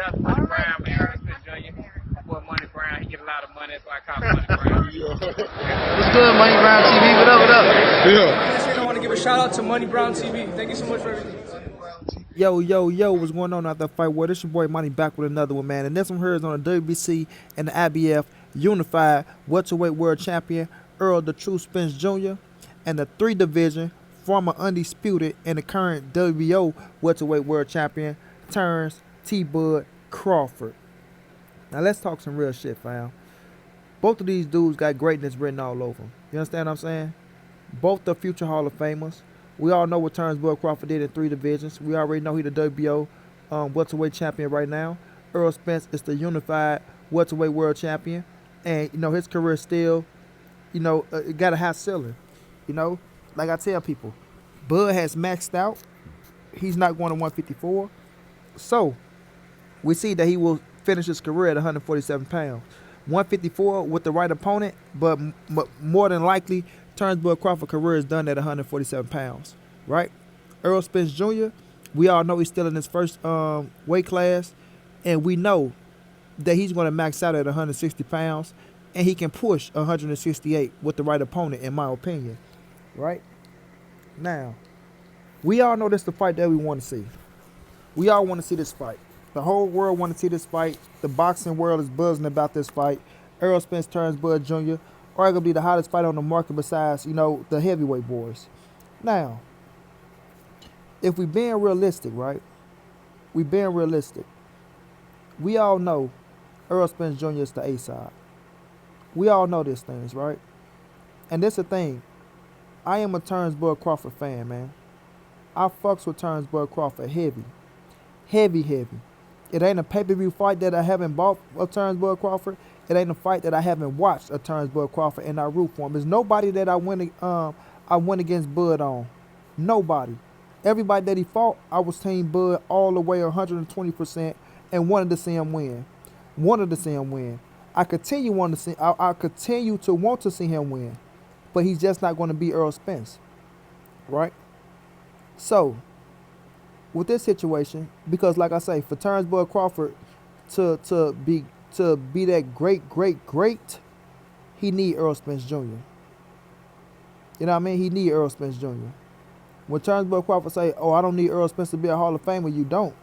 up? Money Brown, man. Errol Spence Jr. My boy Money Brown. He get a lot of money. That's why I call him Money Brown. What's good, Money Brown TV? What up, what up? Yeah. I want to give a shout out to Money Brown TV. Thank you so much for everything. Yo, what's going on out there, fight world? It's your boy Money back with another one, man. And this one here is on the WBC and the IBF Unified Welterweight World Champion, Errol the True Spence Jr., and the 3 division, former undisputed and the current WBO Welterweight World Champion, Terence T-Bud Crawford. Now let's talk some real shit, fam. Both of these dudes got greatness written all over them. You understand what I'm saying? Both the future Hall of Famers. We all know what Terence Bud Crawford did in 3 divisions. We already know he's the WBO welterweight champion right now. Errol Spence is the unified welterweight world champion. And, you know, his career still, you know, it got a high ceiling. You know, like I tell people, Bud has maxed out. He's not going to 154. So, we see that he will finish his career at 147 pounds. 154 with the right opponent, but more than likely, Terence Bud Crawford's career is done at 147 pounds, right? Errol Spence Jr., we all know he's still in his first weight class, and we know that he's going to max out at 160 pounds, and he can push 168 with the right opponent, in my opinion, right? Now, we all know this is the fight that we want to see. We all want to see this fight. The whole world want to see this fight. The boxing world is buzzing about this fight. Errol Spence, Terence Bud Jr., arguably the hottest fight on the market besides, you know, the heavyweight boys. Now, if we being realistic, right? We being realistic. We all know Errol Spence Jr. is the A side. We all know these things, right? And this the thing. I am a Terence Bud Crawford fan, man. I fucks with Terence Bud Crawford heavy. Heavy. It ain't a pay-per-view fight that I haven't bought of Terence Bud Crawford. It ain't a fight that I haven't watched of Terence Bud Crawford and I root for him. There's nobody that I went against Bud on. Nobody. Everybody that he fought, I was team Bud all the way 120% and wanted to see him win. I continue to want to see him win. But he's just not going to be Errol Spence. Right? So, with this situation, because like I say, for Terence Bud Crawford to be that great, he need Errol Spence Jr. You know what I mean? He need Errol Spence Jr. When Terence Bud Crawford say, oh, I don't need Errol Spence to be a Hall of Famer, you don't.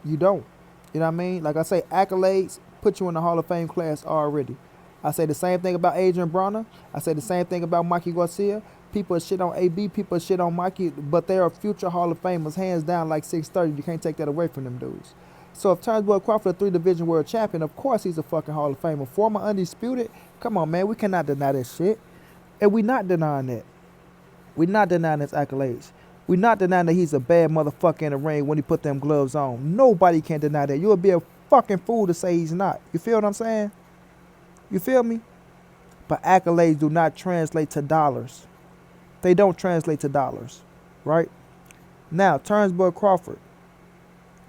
You know what I mean? Like I say, accolades put you in the Hall of Fame class already. I say the same thing about Adrian Bronner. I say the same thing about Mikey Garcia. People shit on AB, people shit on Mikey, but they are future Hall of Famers, hands down like 630. You can't take that away from them dudes. So if Terence Bud Crawford, a 3-division world champion, of course he's a fucking Hall of Famer. Former undisputed, come on, man, we cannot deny that shit. And we not denying that. We not denying his accolades. We not denying that he's a bad motherfucker in the ring when he put them gloves on. Nobody can deny that. You would be a fucking fool to say he's not. You feel what I'm saying? You feel me? But accolades do not translate to dollars. They don't translate to dollars, right? Now, Terence Bud Crawford,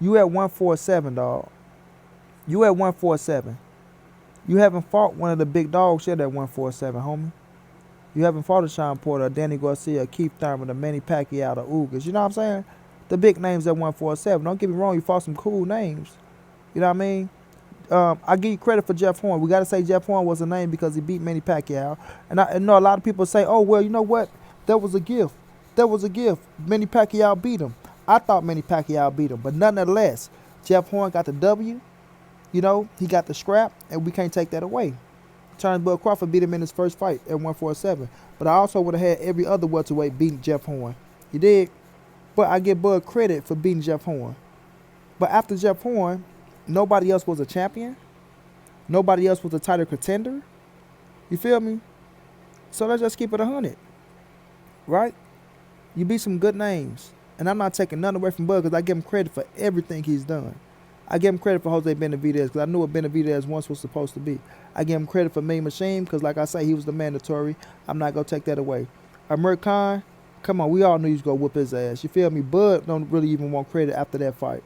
you at 147, dog. You at 147. You haven't fought one of the big dogs yet at 147, homie. You haven't fought a Sean Porter, a Danny Garcia, a Keith Thurman, a Manny Pacquiao, a Ugas. You know what I'm saying? The big names at 147. Don't get me wrong, you fought some cool names. You know what I mean? I give you credit for Jeff Horn. We got to say Jeff Horn was a name because he beat Manny Pacquiao. And I know a lot of people say, oh, well, you know what? That was a gift. Manny Pacquiao beat him. I thought Manny Pacquiao beat him. But nonetheless, Jeff Horn got the W. You know, he got the scrap, and we can't take that away. Terence Bud Crawford beat him in his first fight at 147. But I also would have had every other welterweight beating Jeff Horn. You dig? But I give Bud credit for beating Jeff Horn. But after Jeff Horn, nobody else was a champion. Nobody else was a title contender. You feel me? So let's just keep it 100. Right? You beat some good names. And I'm not taking none away from Bud because I give him credit for everything he's done. I give him credit for Jose Benavidez because I knew what Benavidez once was supposed to be. I give him credit for Mean Machine because, like I say, he was the mandatory. I'm not going to take that away. Amir Khan, come on, we all knew he was going to whoop his ass. You feel me? Bud don't really even want credit after that fight.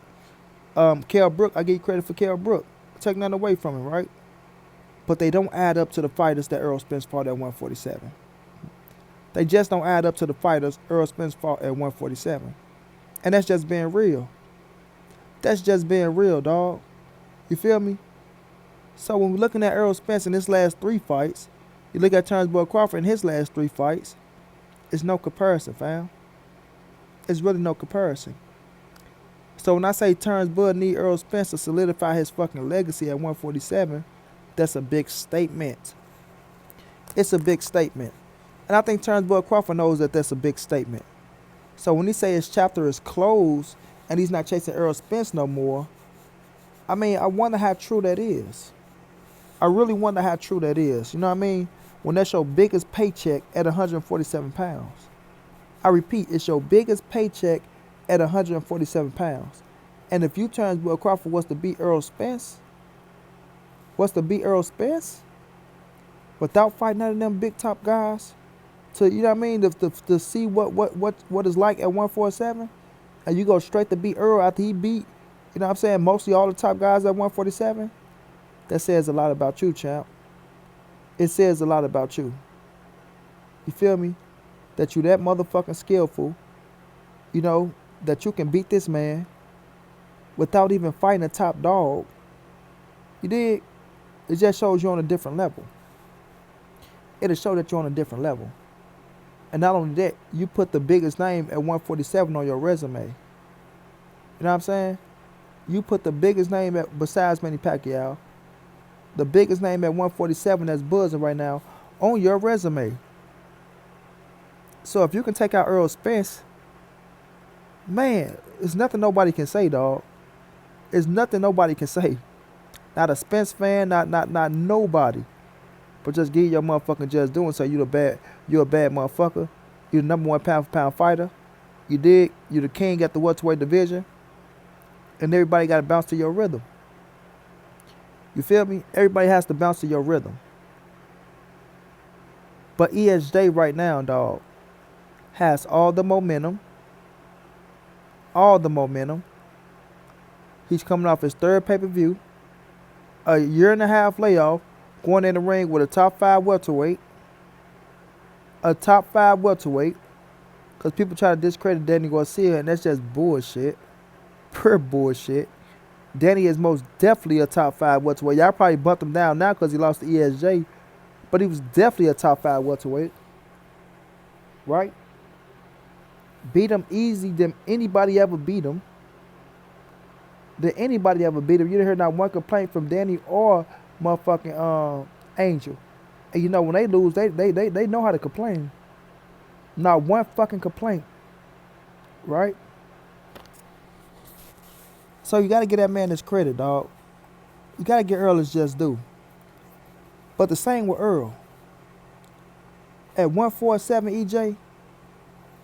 Kell Brook, I give you credit for Kell Brook. Take nothing away from him, right? But they don't add up to the fighters that Errol Spence fought at 147. They just don't add up to the fighters Errol Spence fought at 147. And that's just being real. That's just being real, dog. You feel me? So when we're looking at Errol Spence in his last 3 fights, you look at Terence Crawford in his last 3 fights, it's no comparison, fam. It's really no comparison. So when I say Terence Bud need Errol Spence to solidify his fucking legacy at 147, that's a big statement. It's a big statement. And I think Terence Bud Crawford knows that that's a big statement. So when he say his chapter is closed and he's not chasing Errol Spence no more, I mean, I wonder how true that is. I really wonder how true that is. You know what I mean? When that's your biggest paycheck at 147 pounds. I repeat, it's your biggest paycheck at 147 pounds. And if you Terence Bud Crawford was to beat Errol Spence, without fighting none of them big top guys, to, you know what I mean, to see what it's like at 147, and you go straight to beat Errol after he beat, you know what I'm saying, mostly all the top guys at 147, that says a lot about you, champ. It says a lot about you. You feel me? That you that motherfucking skillful, you know, that you can beat this man without even fighting a top dog. You dig? It just shows you on a different level. It'll show that you're on a different level. And not only that, you put the biggest name at 147 on your resume. You know what I'm saying? You put the biggest name at, besides Manny Pacquiao, the biggest name at 147 that's buzzing right now on your resume. So if you can take out Errol Spence, man, there's nothing nobody can say, dog. There's nothing nobody can say. Not a Spence fan, not nobody. But just give your motherfucking just doing so you're a bad motherfucker. You're the number 1 pound for pound fighter. You dig? You're the king at the welterweight division. And everybody got to bounce to your rhythm. You feel me? Everybody has to bounce to your rhythm. But ESJ right now, dog, has all the momentum. All the momentum. He's coming off his 3rd pay-per-view. A 1.5 year layoff. Going in the ring with a top 5 welterweight. A top 5 welterweight. Because people try to discredit Danny Garcia, and that's just bullshit. Pure bullshit. Danny is most definitely a top 5 welterweight. Y'all probably bumped him down now because he lost to ESJ. But he was definitely a top 5 welterweight. Right? Beat him easy than anybody ever beat him. Did anybody ever beat him? You didn't hear not one complaint from Danny or motherfucking Angel. And you know when they lose, they know how to complain. Not one fucking complaint. Right? So you gotta give that man his credit, dog. You gotta get Errol his just due. But the same with Errol. At 147 EJ,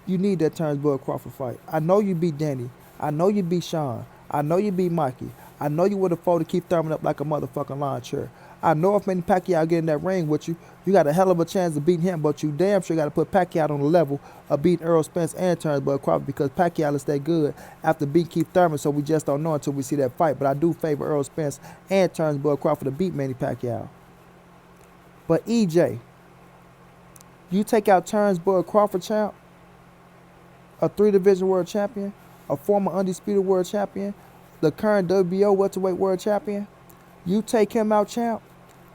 you need that Terence Bud Crawford fight. I know you beat Danny. I know you beat Sean. I know you beat Mikey. I know you would have fought to keep Thurman up like a motherfucking lawn chair. I know if Manny Pacquiao get in that ring with you, you got a hell of a chance of beating him, but you damn sure got to put Pacquiao on the level of beating Errol Spence and Terence Bud Crawford because Pacquiao is that good after beating Keith Thurman, so we just don't know until we see that fight. But I do favor Errol Spence and Terence Bud Crawford to beat Manny Pacquiao. But EJ, you take out Terence Bud Crawford, champ, a 3-division world champion, a former undisputed world champion, the current WBO welterweight world champion, you take him out, champ,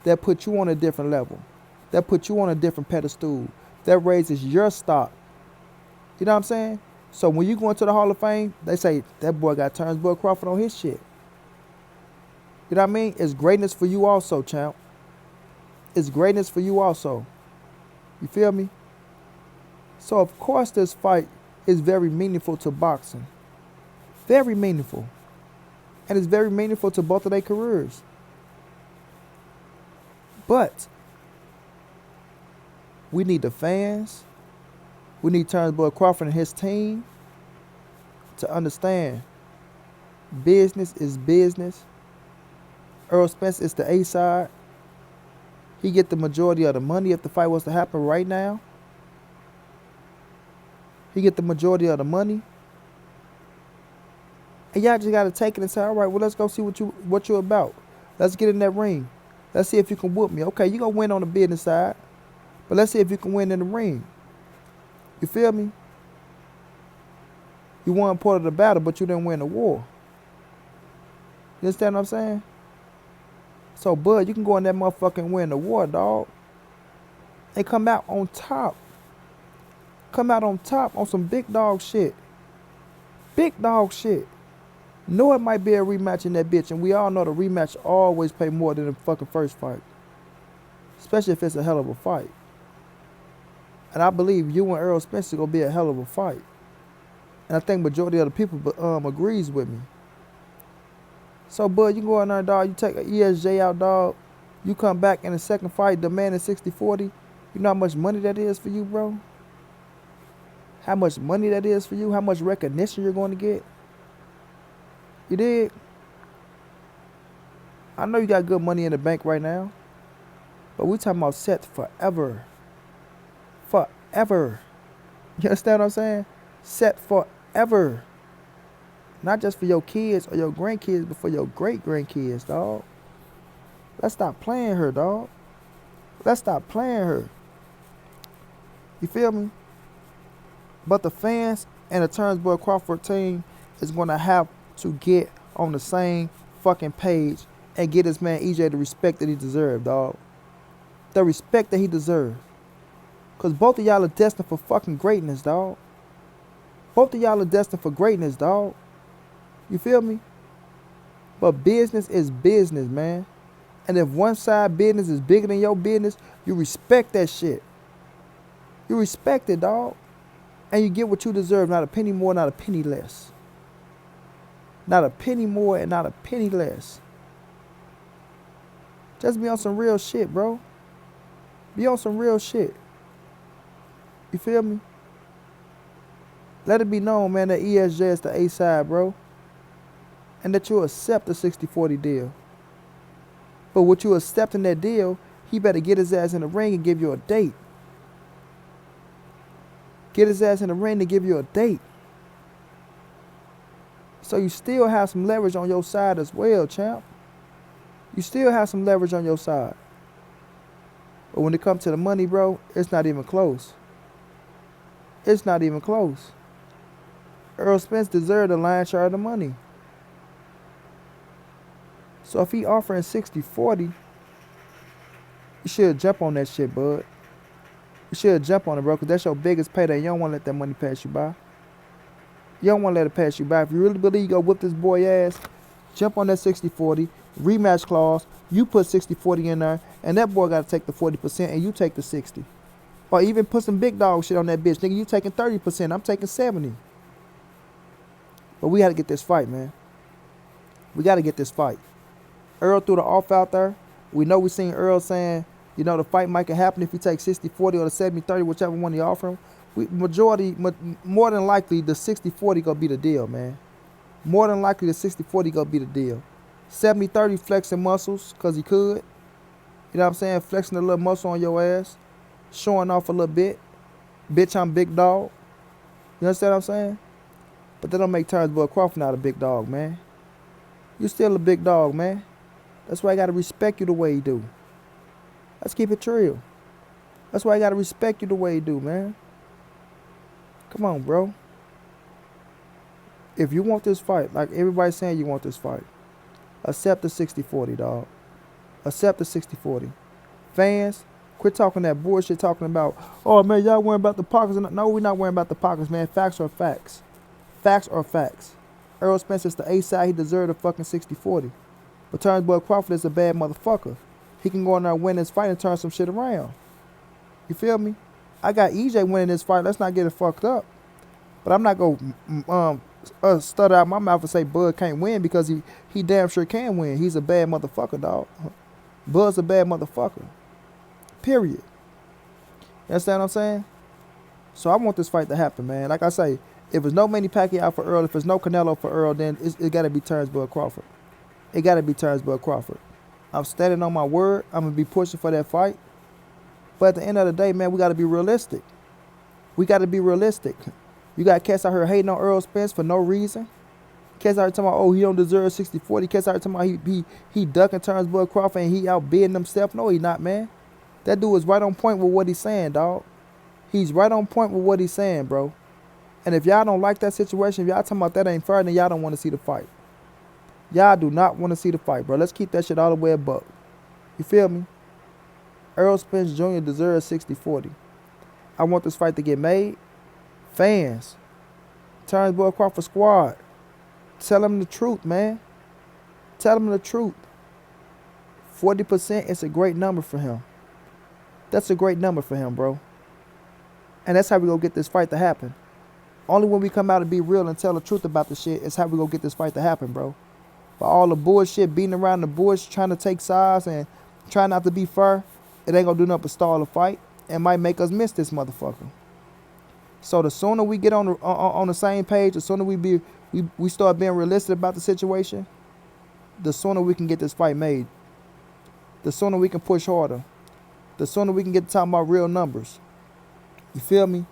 that puts you on a different level. That puts you on a different pedestal. That raises your stock. You know what I'm saying? So when you go into the Hall of Fame, they say, that boy got Terence Bud Crawford on his shit. You know what I mean? It's greatness for you also, champ. It's greatness for you also. You feel me? So of course this fight is very meaningful to boxing. Very meaningful. And it's very meaningful to both of their careers. But we need the fans. We need Terence Bud Crawford and his team to understand business is business. Errol Spence is the A side. He get the majority of the money if the fight was to happen right now. He get the majority of the money. And y'all just gotta take it and say, all right, well, let's go see what you're about. Let's get in that ring. Let's see if you can whoop me. Okay, you're gonna win on the business side. But let's see if you can win in the ring. You feel me? You won part of the battle, but you didn't win the war. You understand what I'm saying? So, Bud, you can go in that motherfucker and win the war, dog. And come out on top. Come out on top on some big dog shit. Big dog shit. Know it might be a rematch in that bitch, and we all know the rematch always pay more than the fucking first fight. Especially if it's a hell of a fight. And I believe you and Errol Spence is gonna be a hell of a fight. And I think majority of the people agrees with me. So, Bud, you go in there, dog. You take an ESJ out, dog. You come back in the second fight, demanding 60-40. You know how much money that is for you, bro? How much money that is for you? How much recognition you're going to get? You dig? I know you got good money in the bank right now. But we talking about set forever. Forever. You understand what I'm saying? Set forever. Not just for your kids or your grandkids, but for your great-grandkids, dog. Let's stop playing her, dog. Let's stop playing her. You feel me? But the fans and the Terence Crawford team is going to have to get on the same fucking page and get this man EJ the respect that he deserves, dog. The respect that he deserves. Because both of y'all are destined for fucking greatness, dog. Both of y'all are destined for greatness, dog. You feel me? But business is business, man. And if one side business is bigger than your business, you respect that shit. You respect it, dog. And you get what you deserve, not a penny more, not a penny less. Not a penny more and not a penny less. Just be on some real shit, bro. Be on some real shit. You feel me? Let it be known, man, that ESJ is the A side, bro. And that you accept the 60-40 deal. But what you accept in that deal, he better get his ass in the ring and give you a date. Get his ass in the ring to give you a date. So you still have some leverage on your side as well, champ. You still have some leverage on your side. But when it comes to the money, bro, it's not even close. It's not even close. Errol Spence deserved the lion's share of the money. So if he offering 60-40, you should jump on that shit, bud. You should jump on it, bro, because that's your biggest payday. You don't want to let that money pass you by. You don't want to let it pass you by. If you really believe you go whip this boy ass, jump on that 60-40, rematch clause, you put 60-40 in there, and that boy got to take the 40% and you take the 60. Or even put some big dog shit on that bitch. Nigga, you taking 30%, I'm taking 70. But we got to get this fight, man. We got to get this fight. Errol threw the off out there. We know we seen Errol saying, you know, the fight might can happen if you take 60-40 or the 70-30, whichever one you offer him. More than likely, the 60-40 gonna be the deal, man. More than likely, the 60-40 gonna be the deal. 70-30 flexing muscles, because he could. You know what I'm saying? Flexing a little muscle on your ass. Showing off a little bit. Bitch, I'm big dog. You understand what I'm saying? But that don't make Terence Crawford not a big dog, man. You still a big dog, man. That's why I gotta respect you the way you do. Let's keep it real. That's why I gotta respect you the way you do, man. Come on, bro. If you want this fight, like everybody's saying you want this fight, accept the 60-40, dog. Accept the 60-40. Fans, quit talking that bullshit talking about, oh, man, y'all worrying about the pockets. No, we're not worrying about the pockets, man. Facts are facts. Facts are facts. Errol Spence is the A side. He deserved a fucking 60-40. But Terence Crawford is a bad motherfucker. He can go in there and win this fight and turn some shit around. You feel me? I got EJ winning this fight. Let's not get it fucked up. But I'm not going to stutter out my mouth and say Bud can't win because he damn sure can win. He's a bad motherfucker, dog. Bud's a bad motherfucker. Period. You understand what I'm saying? So I want this fight to happen, man. Like I say, if there's no Manny Pacquiao for Errol, if there's no Canelo for Errol, then it got to be Terence Crawford. It got to be Terence Crawford. I'm standing on my word. I'm going to be pushing for that fight. But at the end of the day, man, we got to be realistic. We got to be realistic. You got cats out here hating on Errol Spence for no reason. Cats out here talking about, oh, he don't deserve 60-40. Cats out here talking about he ducking Terence Crawford and he outbidding himself. No, he not, man. That dude is right on point with what he's saying, dog. He's right on point with what he's saying, bro. And if y'all don't like that situation, if y'all talking about that ain't fair, then y'all don't want to see the fight. Y'all do not want to see the fight, bro. Let's keep that shit all the way above. You feel me? Errol Spence Jr. deserves 60-40. I want this fight to get made. Fans, Terence Crawford squad, tell them the truth, man. Tell them the truth. 40% is a great number for him. That's a great number for him, bro. And that's how we gonna get this fight to happen. Only when we come out and be real and tell the truth about the shit is how we gonna get this fight to happen, bro. But all the bullshit, beating around the bush, trying to take sides and trying not to be fair, it ain't gonna do nothing but stall the fight and might make us miss this motherfucker. So the sooner we get on the same page, the sooner we start being realistic about the situation, the sooner we can get this fight made. The sooner we can push harder. The sooner we can get to talking about real numbers. You feel me?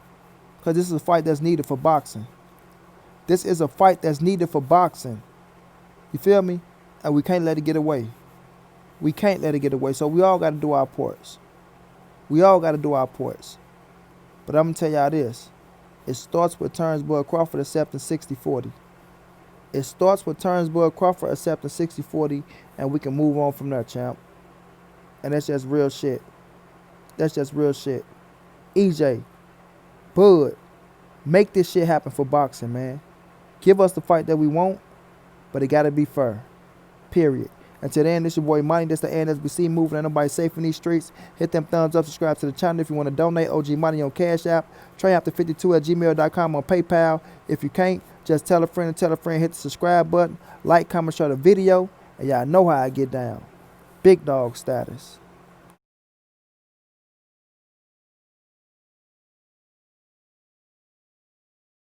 Because this is a fight that's needed for boxing. This is a fight that's needed for boxing. You feel me? And we can't let it get away. We can't let it get away. So we all got to do our parts. We all got to do our parts. But I'm going to tell y'all this. It starts with Terence Crawford accepting 60-40. It starts with Terence Crawford accepting 60-40, and we can move on from there, champ. And that's just real shit. That's just real shit. EJ, Bud, make this shit happen for boxing, man. Give us the fight that we want, but it got to be fair. Period. Until then, this your boy Money. This the NSBC moving. Ain't nobody safe in these streets. Hit them thumbs up. Subscribe to the channel if you want to donate. OG Money on Cash App. TreyAfter52@gmail.com on PayPal. If you can't, just tell a friend and tell a friend. Hit the subscribe button. Like, comment, share the video. And y'all know how I get down. Big dog status.